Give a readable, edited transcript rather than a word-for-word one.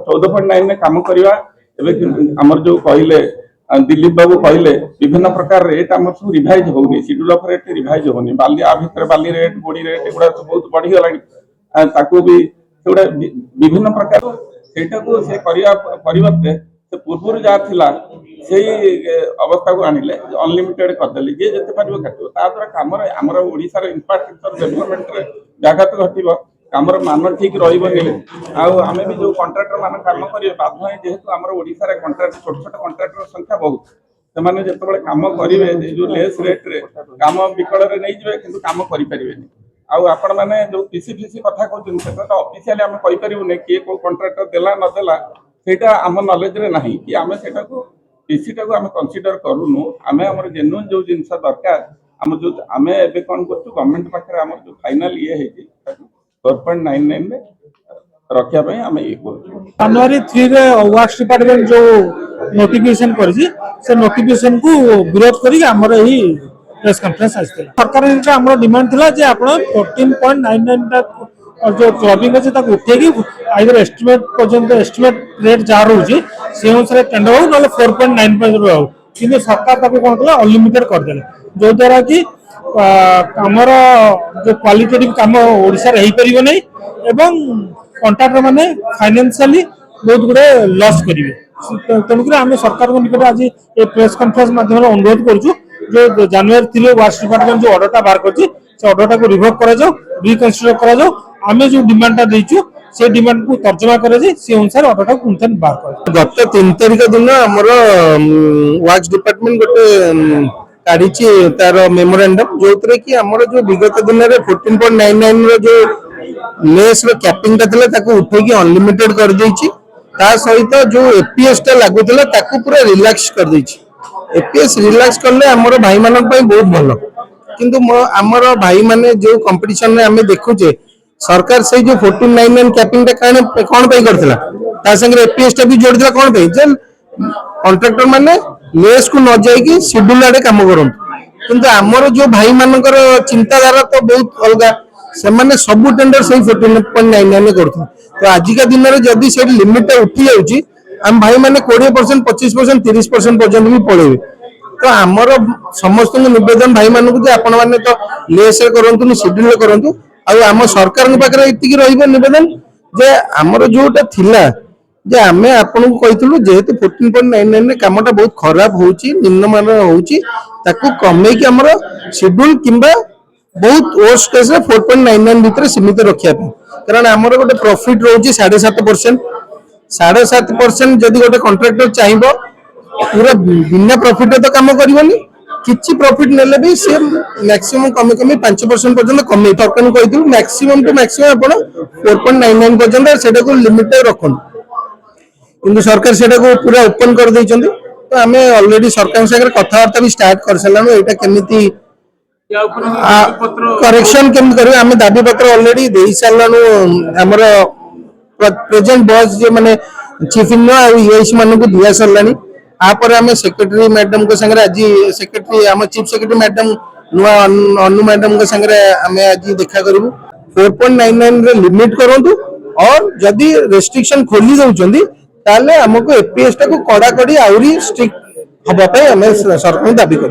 14.9 काम करवा आमर जो कहले दिलीप बाबू कहले विभिन्न प्रकार रेट आम सब रिभाइज होनी शेड्यूल ऑफ रेट रिभाइज होनी बाली आ भितर बाली रेट गोड़ी रेट एगुड़ा सब बहुत बढ़ी गला ताकू भी सेगुड़ा विभिन्न प्रकार सेटा को से करिया परिवर्ते से पूर्व जहाँ थिला से अवस्था को आनिले अनलिमिटेड करदेले जे जते पारिबो काटिबो ता द्वारा कामर हमर ओडिसा रे इंफ्रास्ट्रक्चर डेवलपमेंट रे व्याघात घटिबो कामर मान ठीक रहिबो नै आमे भी जो कॉन्ट्रैक्टर मान काम करिवे बाध्य है जेहेतु हमर ओडिसा रे कॉन्ट्रैक्ट छोट छोट कॉन्ट्रैक्टर संख्या बहुत से माने जेतेबेले काम करिवे जो लेस रेट रे काम बिकल रे नै जिवे किंतु काम करि परिबेनी आपण माने जो पीसीपीसी कथा कहउछन से तो ऑफिशियली हम कहि परिबो नै के को कॉन्ट्रैक्टर देला न देला सेटा हम नॉलेज रे नाही कि आमे सेटा को पीसीटा को हम कंसीडर करूनु आमे हमर जेन्युइन जो जिंस दरकार हम जो आमे एबे कोन करछु गवर्नमेंट पाखरे हमर जो फाइनल ये हेछि 4.99 में रखिया पई हम ये करछु जनवरी 3 रे वर्क्स डिपार्टमेंट जो नोटिफिकेशन करछि से नोटिफिकेशन को विरोध करी हमर एही प्रेस कॉन्फ्रेंस आस्थिला सरकार का हमर डिमांड थिला जे आपण 14.99 ता जो क्लबिंग अछि ताको उठेगी आइदर एस्टिमेट पर्यंत एस्टिमेट रेट जा रहउछि से अनुसार टेंडर हो नले 4.95 रहउ किने सरकार ताको कोन कला अनलिमिटेड कर देले जो द्वारा कि हमर जो क्वालिटेटिव काम ओडिसा रे हेई परिबो नै एवं कॉन्ट्रैक्टर माने फाइनेंशियली बहुत गुडे लॉस करिवे तनुकरे हम सरकार को निकट आज ए प्रेस कॉन्फ्रेंस माध्यम रे अनुरोध करछु जो जनवरी 3 वर्क्स डिपार्टमेंट जो ऑर्डर ता बाहर करछि से ऑर्डर ता को रिवोक करा जाओ रिकंसीडर करा जाओ आमे जो डिमांड ता देइछु से डिमांड को तर्जमा करे जे से अनुसार ऑर्डर ता पुनथन बाहर कर गत 3 तारिख दिन हमर वर्क्स डिपार्टमेंट गोटे काढिछि तार मेमोरेंडम जोतरे कि हमर जो विगत दिन रे 14.99 रो जो लेस रो कैपिंग ता थले ताको उठेकी अनलिमिटेड कर देछि ता सहित जो एपीएस ता लागु थले ताको पूरा रिलैक्स कर देछि एपीएस रिलैक्स करले हमर भाई मानन पई बहुत भलो किंतु हमर भाई माने जो कंपटीशन में हमें देखुचे सरकार से जो 14.99 कैपिंग ता कोन पे करथिला ता संगे एपीएस ता भी जोड़ दिला कोन पे जे कॉन्ट्रैक्टर माने लेस को न जाई कि शेड्यूल आडे काम करन किंतु हमर जो भाई मानकर चिंताधारा तो बहुत अलगा से माने सब टेंडर सही 14.99 करथु तो आज का दिन रे जदी से लिमिट उठी जाउची हम भाई माने 20% 25% 30% पर्यंत भी पळेबे तो हमर समस्त निवेदन भाई मान को आपण माने तो लेस करंतु शेड्यूल करंतु आ हम सरकार पाखे इतिकी रहिबो निवेदन जे हमर जोटा थिला जे आमे आपन को कहितलु जेहेतु 14.99 रे कामटा बहुत खराब होउची निम्नमान होउची ताकू कमे कि हमर शेड्यूल किंबा बहुत वर्स्ट केस रे 4.99 भीतर सीमित रखिया कारण हमर गोटे प्रॉफिट रहउची 7.5% 7.5% जदी गोटे कॉन्ट्रैक्टर चाहिबो पूरा बिना प्रॉफिट तो काम करबनी किछि प्रॉफिट नेले भी से मैक्सिमम कमे कमे 5% पर्यंत कमे सरकार कहितु मैक्सिमम टू मैक्सिमम आपण 4.99 पर्यंत सेटा को लिमिट रखन किंतु सरकार सेटा को पूरा ओपन कर दैचंदी तो हमें ऑलरेडी सरकार संगे कथा वार्ता भी स्टार्ट कर सलानो एटा केमिति करेक्शन केम करिवे हमें दाबी पत्र ऑलरेडी देई सलानो हमर प्रेजेंट बॉस जे माने चीफ इन आ ईएस मानन को दिया सलानी आपर हमें सेक्रेटरी मैडम को संगे आज सेक्रेटरी हम चीफ सेक्रेटरी मैडम नुआ अनु मैडम को संगे हमें आज देखा करिवु 4.99 रे लिमिट करंतु और जदी रेस्ट्रिक्शन खोली दउचंदी ताले हमको एपीएस टा को कड़ा कड़ी आउरी स्ट्रिक्ट हबा पे हमें सरकार दाबी कर